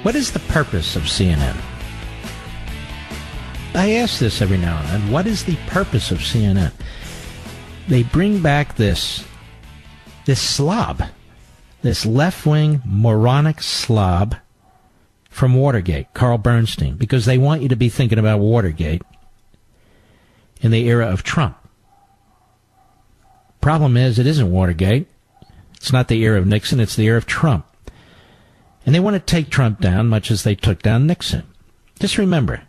What is the purpose of CNN? I ask this every now and then. What is the purpose of CNN? They bring back this slob, this left-wing moronic slob from Watergate, Carl Bernstein, because they want you to be thinking about Watergate in the era of Trump. Problem is, it isn't Watergate. It's not the era of Nixon, it's the era of Trump. And they want to take Trump down much as they took down Nixon. Just remember,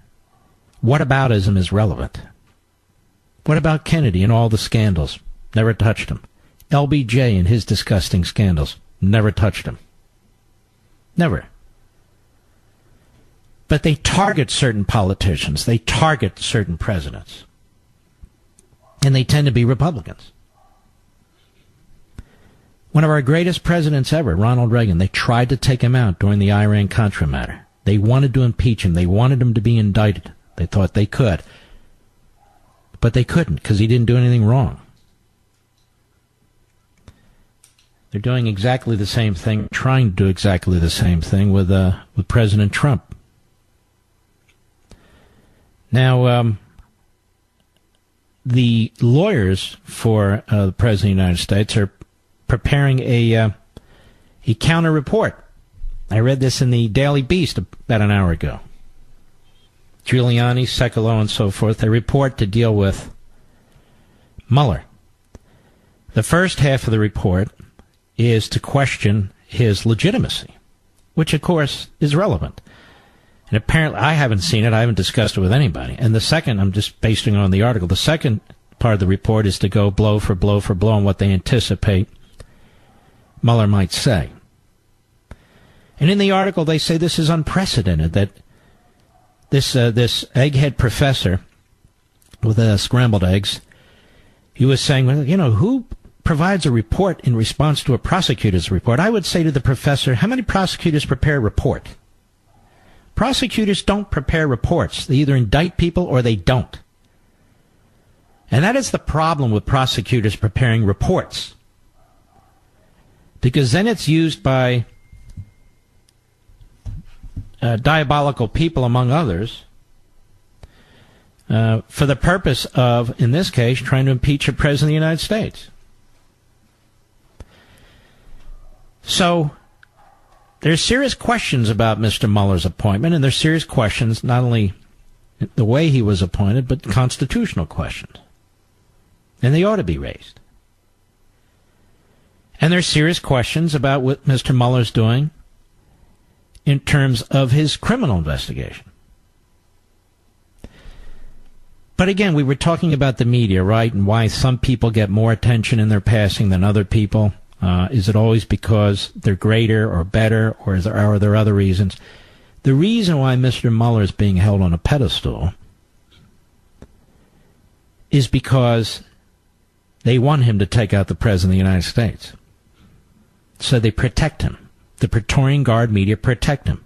whataboutism is relevant. What about Kennedy and all the scandals? Never touched him. LBJ and his disgusting scandals? Never touched him. Never. But they target certain politicians. They target certain presidents. And they tend to be Republicans. One of our greatest presidents ever, Ronald Reagan, they tried to take him out during the Iran-Contra matter. They wanted to impeach him. They wanted him to be indicted. They thought they could. But they couldn't because he didn't do anything wrong. They're doing exactly the same thing, trying to do exactly the same thing with President Trump. Now, the lawyers for the President of the United States are preparing a counter report. I read this in the Daily Beast about an hour ago. Giuliani, Sekulow, and so forth, a report to deal with Mueller. The first half of the report is to question his legitimacy, which, of course, is relevant. And apparently, I haven't seen it. I haven't discussed it with anybody. And the second, I'm just basing it on the article, the second part of the report is to go blow for blow for blow on what they anticipate Mueller might say. And in the article, they say this is unprecedented, that this egghead professor with scrambled eggs, he was saying, well, you know, who provides a report in response to a prosecutor's report? I would say to the professor, how many prosecutors prepare a report? Prosecutors don't prepare reports. They either indict people or they don't. And that is the problem with prosecutors preparing reports. Because then it's used by diabolical people, among others, for the purpose of, in this case, trying to impeach a president of the United States. So there's serious questions about Mr. Mueller's appointment, and there's serious questions, not only the way he was appointed, but constitutional questions. And they ought to be raised. And there's serious questions about what Mr. Mueller's doing in terms of his criminal investigation. But again, we were talking about the media, right, and why some people get more attention in their passing than other people. Is it always because they're greater or better, or are there other reasons? The reason why Mr. Mueller is being held on a pedestal is because they want him to take out the President of the United States. So they protect him. The Praetorian Guard media protect him.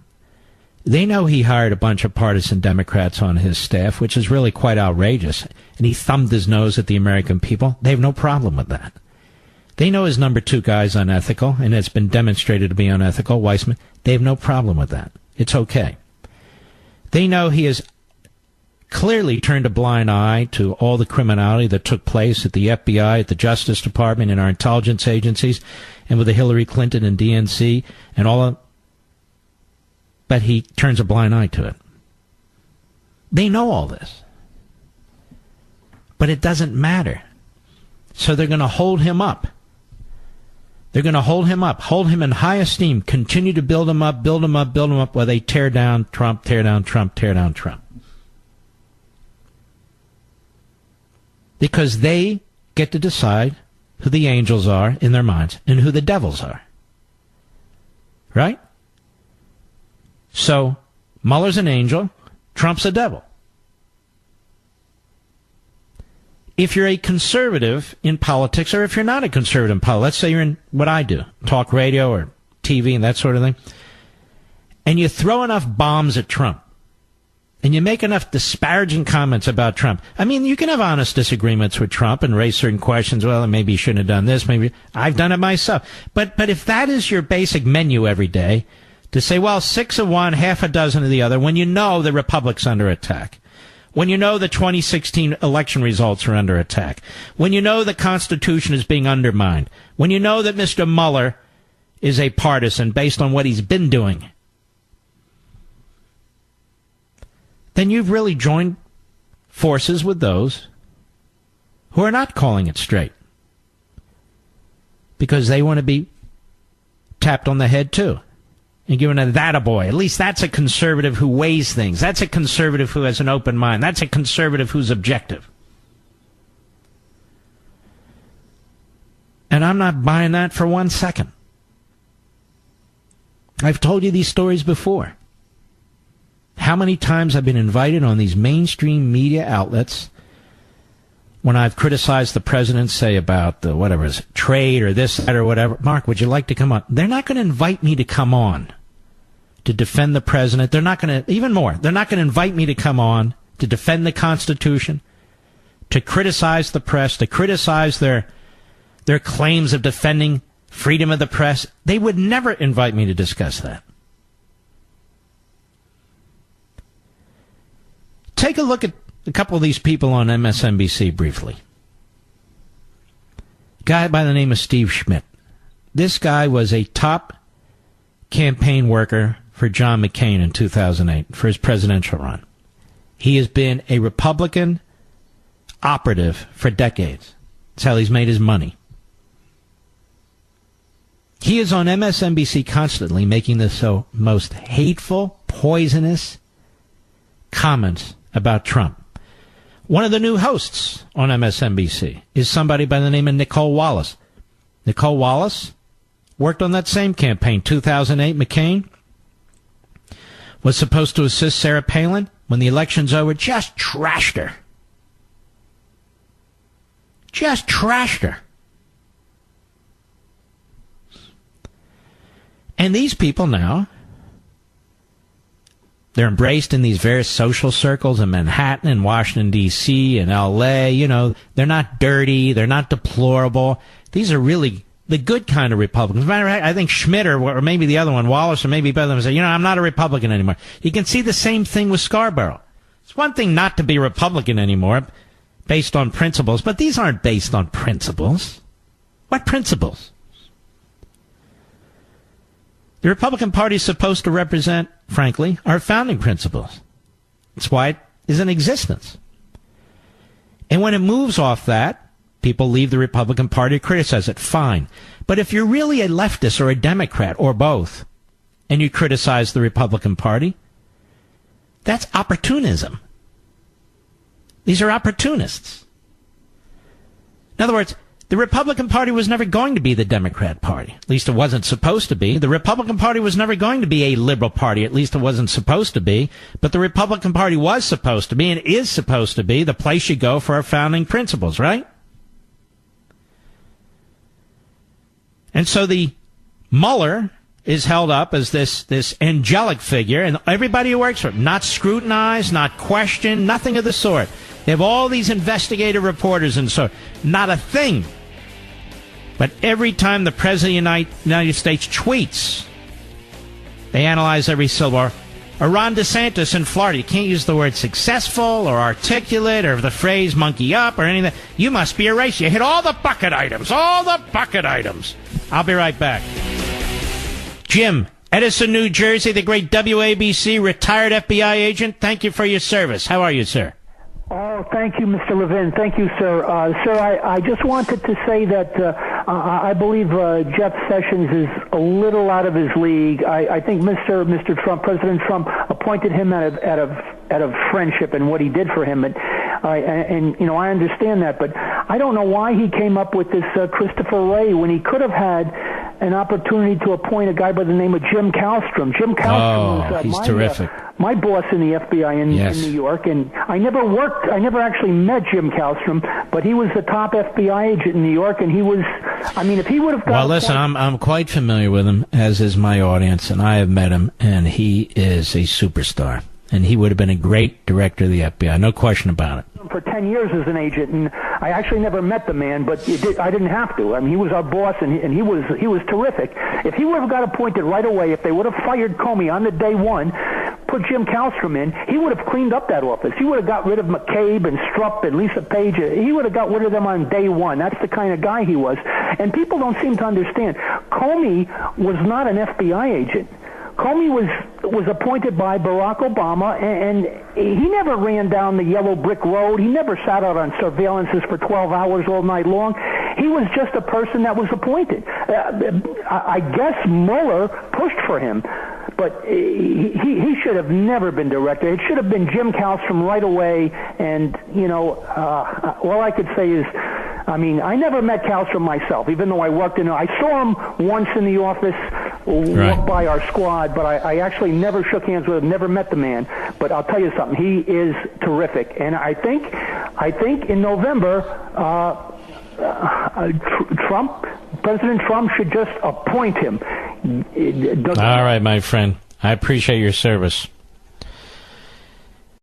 They know he hired a bunch of partisan Democrats on his staff, which is really quite outrageous, and he thumbed his nose at the American people. They have no problem with that. They know his number two guy is unethical, and it's been demonstrated to be unethical, Weissman. They have no problem with that. It's okay. They know he has clearly turned a blind eye to all the criminality that took place at the FBI, at the Justice Department, and our intelligence agencies, and with the Hillary Clinton and DNC, and all of. But he turns a blind eye to it. They know all this. But it doesn't matter. So they're going to hold him up. They're going to hold him up, hold him in high esteem, continue to build him up, build him up, build him up, while they tear down Trump, tear down Trump, tear down Trump. Because they get to decide who the angels are in their minds and who the devils are. Right? So, Mueller's an angel, Trump's a devil. If you're a conservative in politics, or if you're not a conservative in politics, let's say you're in what I do, talk radio or TV and that sort of thing, and you throw enough bombs at Trump, and you make enough disparaging comments about Trump. I mean, you can have honest disagreements with Trump and raise certain questions. Well, maybe he shouldn't have done this. Maybe I've done it myself. But if that is your basic menu every day, to say, well, 6 of one, half a dozen of the other, when you know the Republic's under attack, when you know the 2016 election results are under attack, when you know the Constitution is being undermined, when you know that Mr. Mueller is a partisan based on what he's been doing, then you've really joined forces with those who are not calling it straight, because they want to be tapped on the head too and given a that-a-boy. At least that's a conservative who weighs things. That's a conservative who has an open mind. That's a conservative who's objective. And I'm not buying that for 1 second. I've told you these stories before. How many times I've been invited on these mainstream media outlets when I've criticized the president, say about the whatever is trade or this, that, or whatever. Mark, would you like to come on? They're not going to invite me to come on to defend the president. They're not going to, even more, they're not going to invite me to come on to defend the Constitution, to criticize the press, to criticize their claims of defending freedom of the press. They would never invite me to discuss that. Take a look at a couple of these people on MSNBC briefly. A guy by the name of Steve Schmidt. This guy was a top campaign worker for John McCain in 2008 for his presidential run. He has been a Republican operative for decades. That's how he's made his money. He is on MSNBC constantly making the most hateful, poisonous comments about Trump. One of the new hosts on MSNBC is somebody by the name of Nicole Wallace. Nicole Wallace worked on that same campaign, 2008 McCain. Was supposed to assist Sarah Palin. When the election's over, just trashed her. Just trashed her. And these people now, they're embraced in these various social circles in Manhattan and Washington, D.C. and L.A. You know, they're not dirty. They're not deplorable. These are really the good kind of Republicans. As a matter of fact, I think Schmidt or maybe the other one, Wallace, or maybe both of them say, I'm not a Republican anymore. You can see the same thing with Scarborough. It's one thing not to be a Republican anymore based on principles, but these aren't based on principles. What principles? The Republican Party is supposed to represent, frankly, our founding principles. That's why it is in existence. And when it moves off that, people leave the Republican Party to criticize it. Fine. But if you're really a leftist or a Democrat or both, and you criticize the Republican Party, that's opportunism. These are opportunists. In other words, the Republican Party was never going to be the Democrat Party. At least it wasn't supposed to be. The Republican Party was never going to be a liberal party. At least it wasn't supposed to be. But the Republican Party was supposed to be and is supposed to be the place you go for our founding principles, right? And so the Mueller is held up as this angelic figure, and everybody who works for him, not scrutinized, not questioned, nothing of the sort. They have all these investigative reporters and so, not a thing. But every time the President of the United States tweets, they analyze every syllable. Or Ron DeSantis in Florida, you can't use the word successful or articulate or the phrase monkey up or anything. You must be a racist. You hit all the bucket items, all the bucket items. I'll be right back. Jim, Edison, New Jersey, the great WABC retired FBI agent. Thank you for your service. How are you, sir? Oh, thank you, Mr. Levin. Thank you, sir. Sir, I just wanted to say that I believe Jeff Sessions is a little out of his league. I think Mr. Trump, President Trump, appointed him out of friendship and what he did for him. And you know, I understand that, but I don't know why he came up with this Christopher Wray when he could have had an opportunity to appoint a guy by the name of Jim Kallstrom. Jim Kallstrom was he's terrific. My boss in the FBI in New York, and I never actually met Jim Kallstrom, but he was the top FBI agent in New York, and he was, I mean, if he would have got... Well, listen, I'm quite familiar with him, as is my audience, and I have met him, and he is a superstar. And he would have been a great director of the FBI, no question about it. for 10 years as an agent, and I actually never met the man, but I didn't have to. I mean, he was our boss, and he was terrific. If he would have got appointed right away, if they would have fired Comey on the day one, put Jim Kallstrom in, he would have cleaned up that office. He would have got rid of McCabe and Strupp and Lisa Page. He would have got rid of them on day one. That's the kind of guy he was. And people don't seem to understand. Comey was not an FBI agent. Comey was appointed by Barack Obama, and he never ran down the yellow brick road. He never sat out on surveillances for 12 hours all night long. He was just a person that was appointed. I guess Mueller pushed for him, but he should have never been director. It should have been Jim Kallstrom right away. And, all I could say is, I mean, I never met Kallstrom myself, even though I saw him once in the office, walk by our squad, but I actually never shook hands with him, never met the man. But I'll tell you something, he is terrific. And I think in November, President Trump should just appoint him. All right, my friend. I appreciate your service.